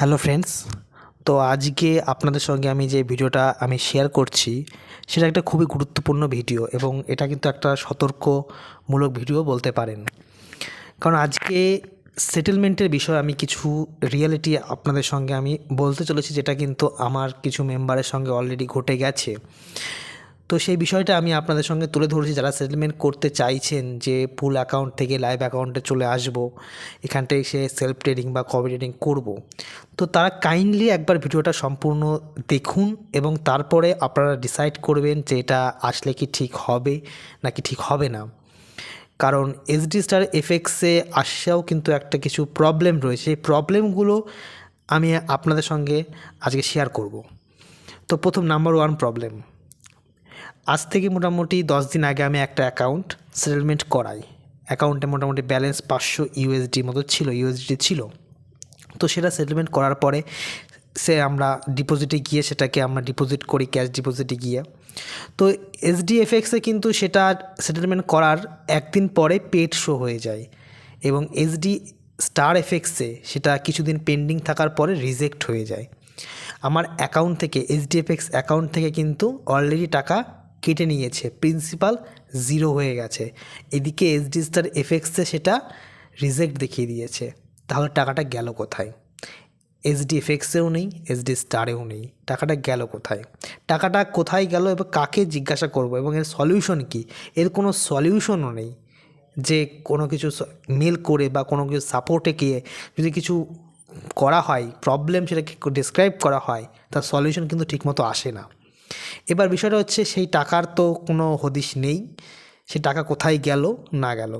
Hello friends. তো আজকে আপনাদের সঙ্গে আমি যে ভিডিওটা শেয়ার করছি সেটা একটা খুবই গুরুত্বপূর্ণ ভিডিও এবং এটা কিন্তু একটা সতর্কমূলক ভিডিও বলতে পারেন। কারণ আজকে সেটেলমেন্টের বিষয়ে আমি কিছু রিয়েলিটি আপনাদের সঙ্গে আমি বলতে চলেছি, যেটা কিন্তু আমার কিছু মেম্বারের সঙ্গে অলরেডি ঘটে গেছে। তো সেই বিষয়টা আমি আপনাদের সঙ্গে তুলে ধরেছি, যারা সেটেলমেন্ট করতে চাইছেন যে পুল অ্যাকাউন্ট থেকে লাইভ অ্যাকাউন্টে চলে আসব, এখান থেকে সে সেলফ ট্রেডিং বা কপি ট্রেডিং করব। তো তারা কাইন্ডলি একবার ভিডিওটা সম্পূর্ণ দেখুন এবং তারপরে আপনারা ডিসাইড করবেন যে এটা আসলে কি ঠিক হবে নাকি ঠিক হবে না। কারণ এসডি স্টার এফএক্সে আসছেও কিন্তু একটা কিছু প্রবলেম রয়েছে, এই প্রবলেমগুলো আমি আপনাদের সঙ্গে আজকে শেয়ার করব। তো প্রথম নাম্বার ওয়ান প্রবলেম, আজ থেকে মোটামুটি 10 দিন আগে আমি একটা অ্যাকাউন্ট সেটেলমেন্ট করাই। অ্যাকাউন্টে মোটামুটি ব্যালেন্স 500 ইউএসডি মতো ছিল, ইউএসডি ছিল। তো সেটা সেটেলমেন্ট করার পরে আমরা ডিপোজিটে গিয়ে সেটাকে আমরা ডিপোজিট করি, ক্যাশ ডিপোজিটে গিয়ে। তো এসডিএফএক্সে কিন্তু সেটা সেটেলমেন্ট করার একদিন পরে পেড শো হয়ে যায় এবং এসডি স্টার এফএক্সে সেটা কিছুদিন পেন্ডিং থাকার পরে রিজেক্ট হয়ে যায়। আমার অ্যাকাউন্ট থেকে, এইচডিএফএক্স অ্যাকাউন্ট থেকে কিন্তু অলরেডি টাকা কেটে নিয়েছে, প্রিন্সিপাল 0 হয়ে গেছে। এদিকে এসডি স্টার এফএক্সে সেটা রিজেক্ট দেখিয়ে দিয়েছে। তাহলে টাকাটা গেল কোথায়? এসডিএফএক্সেও নেই, এসডি স্টারেও নেই, টাকাটা গেল কোথায়? টাকাটা কোথায় গেল এবং কাকে জিজ্ঞাসা করব এবং এর সলিউশন কী? এর কোনো সলিউশনও নেই যে কোনো কিছু মেল করে বা কোনো কিছু সাপোর্টে গিয়ে যদি কিছু করা হয়, প্রবলেম সেটাকে ডিসক্রাইব করা হয়, তার সলিউশন কিন্তু ঠিকমতো আসে না। এবার বিষয়টা হচ্ছে সেই টাকার তো কোনো হদিশ নেই, সে টাকা কোথায় গেল না গেল।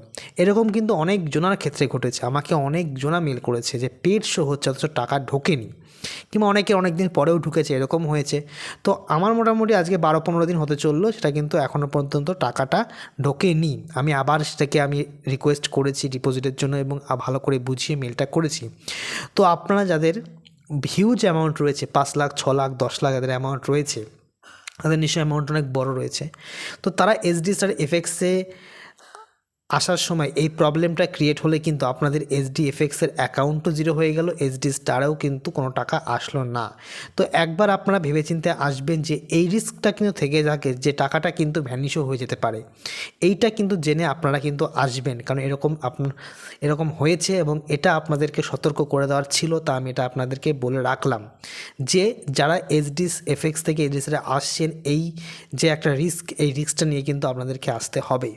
এরকম কিন্তু অনেক জনার ক্ষেত্রে ঘটেছে, আমাকে অনেক জনা মেল করেছে যে পেড শো হচ্ছে অথচ টাকা ঢোকেনি, কিংবা অনেকে অনেক দিন পরেও ঢুকেছে, এরকম হয়েছে। তো আমার মোটামুটি আজকে 12-15 দিন হতে চললো, সেটা কিন্তু এখনও পর্যন্ত টাকাটা ঢোকেনি। আমি আবার সেটাকে রিকোয়েস্ট করেছি ডিপোজিটের জন্য এবং ভালো করে বুঝিয়ে মেলটা করেছি। তো আপনারা যাদের হিউজ অ্যামাউন্ট রয়েছে, 5 লাখ 6 লাখ 10 লাখ যাদের অ্যামাউন্ট রয়েছে, তাদের নিশ্চয়ই অ্যামাউন্ট অনেক বড় রয়েছে। তো তারা এসডি স্টার এফএক্সে আসার সময় এই প্রবলেমটা ক্রিয়েট হলে কিন্তু আপনাদের এসডিএফএক্সের অ্যাকাউন্টও 0 হয়ে গেল, এসডি স্টারেও কিন্তু কোনো টাকা আসলো না। তো একবার আপনারা ভেবেচিন্তে আসবেন যে এই রিস্কটা কিন্তু থেকে থাকে, যে টাকাটা কিন্তু ভ্যানিশও হয়ে যেতে পারে। এইটা কিন্তু জেনে আপনারা কিন্তু আসবেন, কারণ এরকম হয়েছে এবং এটা আপনাদেরকে সতর্ক করে দেওয়ার ছিল। তা আমি এটা আপনাদেরকে বলে রাখলাম যে যারা এসডিএফএক্স থেকে এসডি স্টারে আসছেন, এই যে একটা রিস্ক, এই রিস্কটা নিয়ে কিন্তু আপনাদেরকে আসতে হবে।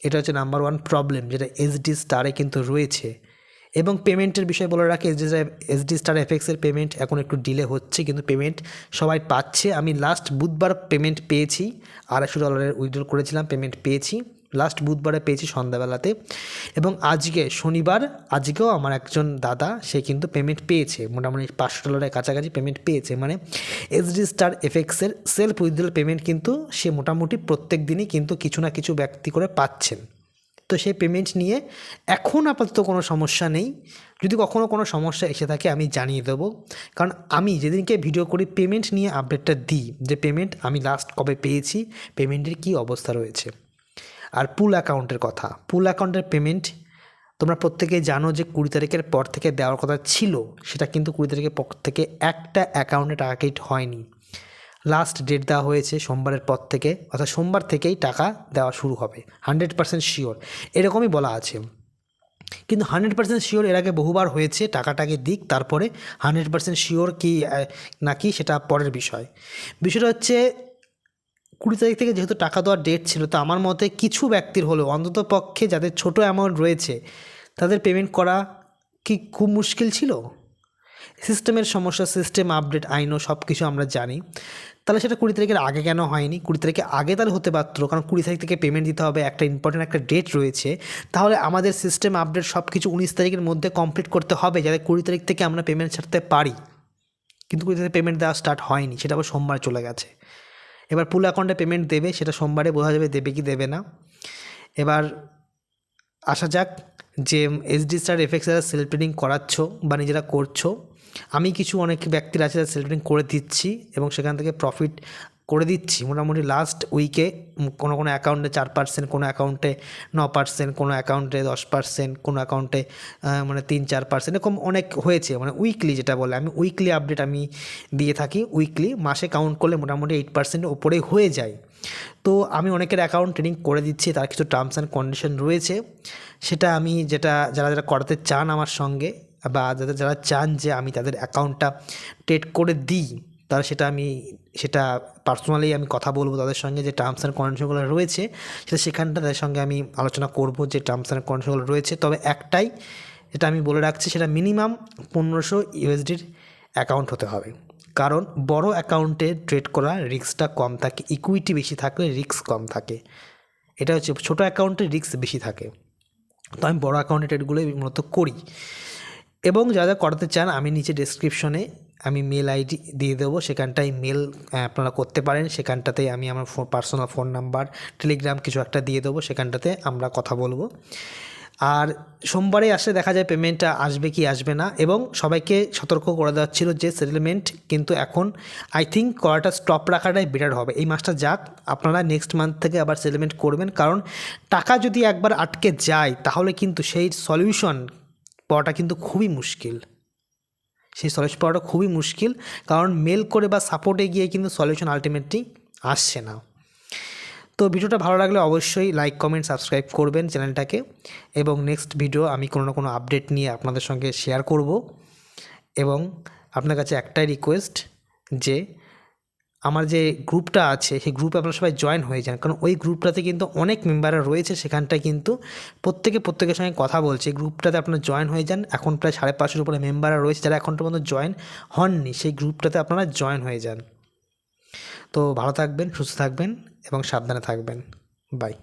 এটা হচ্ছে নাম্বার ওয়ান প্রবলেম, যেটা এসডি স্টারে কিন্তু রয়েছে। এবং পেমেন্টের বিষয় বলে রাখি, এসডি স্টার এফএক্সের পেমেন্ট এখন একটু ডিলে হচ্ছে, কিন্তু পেমেন্ট সবাই পাচ্ছে। আমি লাস্ট বুধবার পেমেন্ট পেয়েছি, $250 উইথড্র করেছিলাম, পেমেন্ট পেয়েছি লাস্ট বুধবারে পেয়েছি সন্ধ্যাবেলাতে। এবং আজকে শনিবার, আজকেও আমার একজন দাদা সে কিন্তু পেমেন্ট পেয়েছে, মোটামুটি $500 কাছাকাছি পেমেন্ট পেয়েছে। মানে এসডি স্টার এফএক্সের সেলফ উইথড্রল পেমেন্ট কিন্তু সে মোটামুটি প্রত্যেক দিনই কিন্তু কিছু না কিছু ব্যক্তি করে পাচ্ছেন। তো সেই পেমেন্ট নিয়ে এখন আপাতত কোনো সমস্যা নেই। যদি কখনও কোনো সমস্যা এসে থাকে আমি জানিয়ে দেবো, কারণ আমি যেদিনকে ভিডিও করি পেমেন্ট নিয়ে আপডেটটা দিই, যে পেমেন্ট আমি লাস্ট কবে পেয়েছি, পেমেন্টের কী অবস্থা রয়েছে। আর পুল অ্যাকাউন্টের কথা, পুল অ্যাকাউন্টের পেমেন্ট তোমরা প্রত্যেকেই জানো যে 20 তারিখের পর থেকে দেওয়ার কথা ছিল, সেটা কিন্তু 20 তারিখের পর থেকে একটা অ্যাকাউন্টে টাকা কেটে হয়নি। লাস্ট ডেট দেওয়া হয়েছে সোমবারের পর থেকে, অর্থাৎ সোমবার থেকেই টাকা দেওয়া শুরু হবে, 100% শিওর এরকমই বলা আছে। কিন্তু 100% শিওর এর আগে বহুবার হয়েছে, টাকাটাকে দিক তারপরে 100% শিওর কি নাকি সেটা পরের বিষয়। বিষয়টা হচ্ছে 20 তারিখ থেকে যেহেতু টাকা দেওয়ার ডেট ছিল, তো আমার মতে কিছু ব্যক্তির হলেও অন্তত পক্ষে যাদের ছোটো অ্যামাউন্ট রয়েছে তাদের পেমেন্ট করা কি খুব মুশকিল ছিল? সিস্টেমের সমস্যা, সিস্টেম আপডেট, আইনও সব কিছু আমরা জানি। তাহলে সেটা 20 তারিখের আগে কেন হয়নি? 20 তারিখের আগে তাহলে হতে পারতো, কারণ 20 তারিখ থেকে পেমেন্ট দিতে হবে, একটা ইম্পর্টেন্ট একটা ডেট রয়েছে। তাহলে আমাদের সিস্টেম আপডেট সব কিছু 19 তারিখের মধ্যে কমপ্লিট করতে হবে, যাতে 20 তারিখ থেকে আমরা পেমেন্ট ছাড়তে পারি। কিন্তু 20 তারিখে পেমেন্ট দেওয়া স্টার্ট হয়নি, সেটা আবার সোমবার চলে গেছে। এবার পুল অ্যাকাউন্টে পেমেন্ট দেবে, সেটা সোমবারে বোঝা যাবে দেবে কি দেবে না। এবার আসা যাক যে এসডি স্টার এফএক্স যারা সেলফ ট্রেডিং করাচ্ছ বা নিজেরা করছো, আমি কিছু অনেক ব্যক্তির আছে যারা সেলফ ট্রেডিং করে দিচ্ছি এবং সেখান থেকে প্রফিট করে দিচ্ছি মোটামুটি লাস্ট উইকে। কোনো কোনো অ্যাকাউন্টে 4%, কোনো অ্যাকাউন্টে 9%, কোনো অ্যাকাউন্টে 10%, কোনো অ্যাকাউন্টে মানে 3-4% এরকম অনেক হয়েছে। মানে উইকলি যেটা বলে, আমি উইকলি আপডেট আমি দিয়ে থাকি। উইকলি মাসে কাউন্ট করলে মোটামুটি 8%-এর ওপরেই হয়ে যায়। তো আমি অনেকের অ্যাকাউন্ট ট্রেডিং করে দিচ্ছি, তার কিছু টার্মস অ্যান্ড কন্ডিশন রয়েছে। সেটা আমি যারা করাতে চান আমার সঙ্গে, বা যারা চান যে আমি তাদের অ্যাকাউন্টটা ট্রেড করে দিই, তারা সেটা পার্সোনালি আমি কথা বলবো তাদের সঙ্গে, যে টার্মস অ্যান্ড কন্ডিশনগুলো রয়েছে সেখানটা তাদের সঙ্গে আমি আলোচনা করব যে টার্মস অ্যান্ড কন্ডিশনগুলো রয়েছে। তবে একটাই যেটা আমি বলে রাখছি, সেটা মিনিমাম 1500 USDর অ্যাকাউন্ট হতে হবে। কারণ বড় অ্যাকাউন্টে ট্রেড করা রিস্কটা কম থাকে, ইকুইটি বেশি থাকলে রিস্ক কম থাকে। এটা হচ্ছে ছোটো অ্যাকাউন্টে রিস্ক বেশি থাকে। তো আমি বড় অ্যাকাউন্টে ট্রেডগুলোই মূলত করি। এবং যারা করাতে চান, আমি নিচে ডেসক্রিপশনে আমি মেল আইডি দিয়ে দেবো, সেখানটায় মেল আপনারা করতে পারেন। সেখানটাতে আমি আমার পার্সোনাল ফোন নাম্বার, টেলিগ্রাম কিছু একটা দিয়ে দেবো, সেখানটাতে আমরা কথা বলবো। আর সোমবারে আসলে দেখা যায় পেমেন্টটা আসবে কি আসবে না। এবং সবাইকে সতর্ক করে দেওয়া ছিল যে সেটেলমেন্ট কিন্তু এখন আই থিঙ্ক করাটা স্টপ রাখাটাই বেটার হবে। এই মাসটা যাক, আপনারা নেক্সট মান্থ থেকে আবার সেটেলমেন্ট করবেন। কারণ টাকা যদি একবার আটকে যায়, তাহলে কিন্তু সেই সলিউশন পাওয়াটা কিন্তু খুবই মুশকিল। কারণ মেল করে বা সাপোর্টে গিয়ে কিন্তু সলিউশন আলটিমেটলি আসছে না। তো ভিডিওটা ভালো লাগলে অবশ্যই লাইক, কমেন্ট, সাবস্ক্রাইব করবেন চ্যানেলটাকে। এবং নেক্সট ভিডিও আমি কোনো না কোনো আপডেট নিয়ে আপনাদের সঙ্গে শেয়ার করব। এবং আপনার কাছে একটাই রিকোয়েস্ট, যে আমার যে গ্রুপটা আছে সেই গ্রুপে আপনারা সবাই জয়েন হয়ে যান। কারণ ওই গ্রুপটাতে কিন্তু অনেক মেম্বাররা রয়েছে, সেখানটায় কিন্তু প্রত্যেকের সঙ্গে কথা বলছে। গ্রুপটাতে আপনারা জয়েন হয়ে যান। এখন প্রায় 550-এর উপরে মেম্বাররা রয়েছে, যারা এখন পর্যন্ত জয়েন হননি, সেই গ্রুপটাতে আপনারা জয়েন হয়ে যান। তো ভালো থাকবেন, সুস্থ থাকবেন এবং সাবধানে থাকবেন। বাই।